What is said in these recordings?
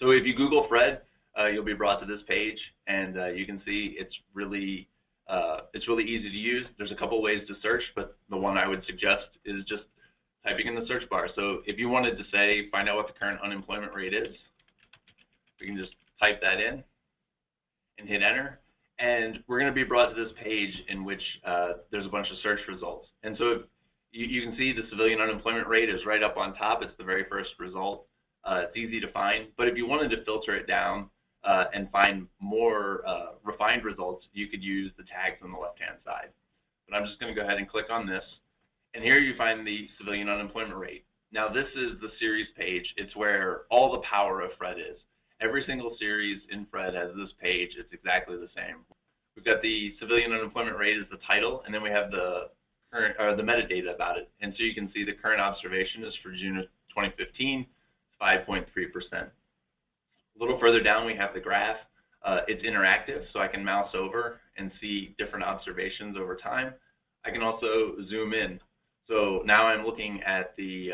So if you Google Fred, you'll be brought to this page, and you can see it's really easy to use. There's a couple ways to search, but the one I would suggest is just typing in the search bar. So if you wanted to say, find out what the current unemployment rate is, we can just type that in and hit enter. And we're going to be brought to this page in which there's a bunch of search results. And so you can see the civilian unemployment rate is right up on top. It's the very first result. It's easy to find. But if you wanted to filter it down and find more refined results, you could use the tags on the left-hand side. But I'm just going to go ahead and click on this. And here you find the civilian unemployment rate. Now this is the series page. It's where all the power of Fred is. Every single series in Fred has this page. It's exactly the same. We've got the civilian unemployment rate as the title, and then we have the current or the metadata about it. And so you can see the current observation is for June of 2015, 5.3%. A little further down we have the graph. It's interactive, so I can mouse over and see different observations over time. I can also zoom in. So now I'm looking at the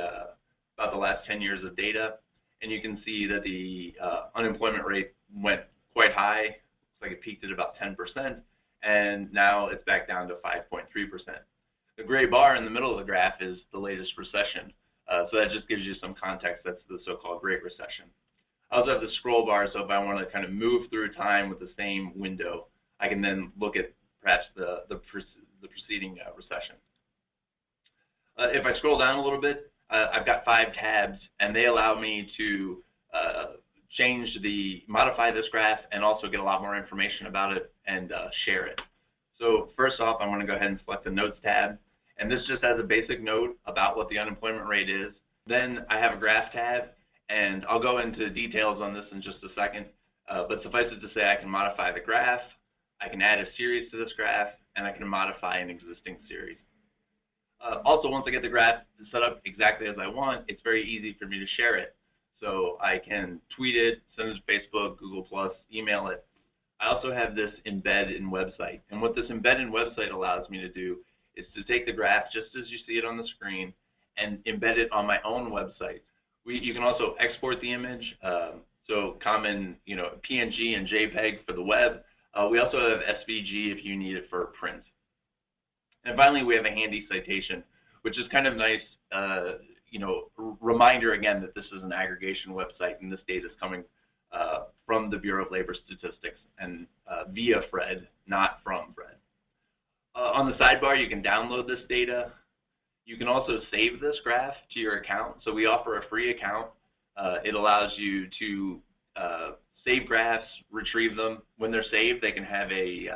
about the last 10 years of data, and you can see that the unemployment rate went quite high. Looks like it peaked at about 10%, and now it's back down to 5.3%. The gray bar in the middle of the graph is the latest recession. So that just gives you some context. That's the so-called Great Recession. I also have the scroll bar, so if I want to kind of move through time with the same window, I can then look at perhaps the preceding recession. If I scroll down a little bit, I've got 5 tabs, and they allow me to modify this graph and also get a lot more information about it and share it. So first off, I'm going to go ahead and select the Notes tab, and this just has a basic note about what the unemployment rate is. Then I have a Graph tab, and I'll go into details on this in just a second, but suffice it to say I can modify the graph, I can add a series to this graph, and I can modify an existing series. Also, once I get the graph set up exactly as I want, it's very easy for me to share it. So I can tweet it, send it to Facebook, Google+, email it. I also have this embed in website. And what this embed in website allows me to do is to take the graph just as you see it on the screen and embed it on my own website. You can also export the image, so common PNG and JPEG for the web. We also have SVG if you need it for print. And finally, we have a handy citation, which is kind of nice, reminder again that this is an aggregation website and this data is coming from the Bureau of Labor Statistics and via Fred, not from Fred. On the sidebar, you can download this data. You can also save this graph to your account. So we offer a free account. It allows you to save graphs, retrieve them. When they're saved, they can have a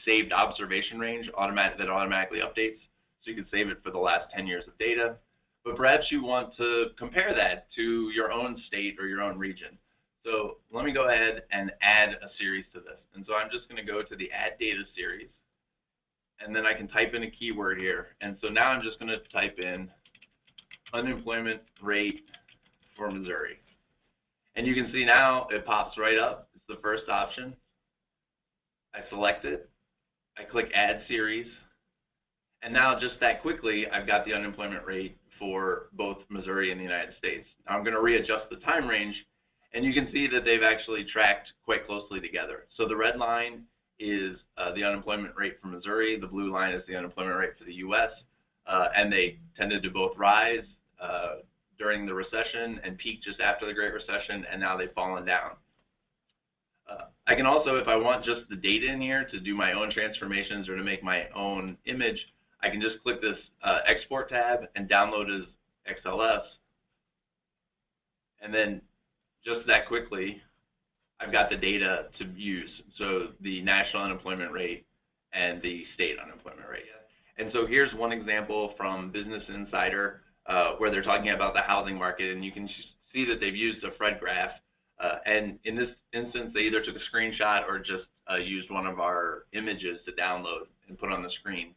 saved observation range that automatically updates. So you can save it for the last 10 years of data. But perhaps you want to compare that to your own state or your own region. So let me go ahead and add a series to this. And so I'm just going to go to the Add Data series. And then I can type in a keyword here. And so now I'm just going to type in unemployment rate for Missouri. And you can see now it pops right up. It's the first option. I select it. I click Add Series. And now just that quickly, I've got the unemployment rate for both Missouri and the United States. Now I'm going to readjust the time range, and you can see that they've actually tracked quite closely together. So the red line is the unemployment rate for Missouri. The blue line is the unemployment rate for the U.S. And they tended to both rise during the recession and peak just after the Great Recession, and now they've fallen down. I can also, if I want just the data in here to do my own transformations or to make my own image, I can just click this Export tab and download as XLS. And then just that quickly, I've got the data to use, so the national unemployment rate and the state unemployment rate. And so here's one example from Business Insider where they're talking about the housing market, and you can see that they've used a Fred graph. And in this instance, they either took a screenshot or just used one of our images to download and put on the screen.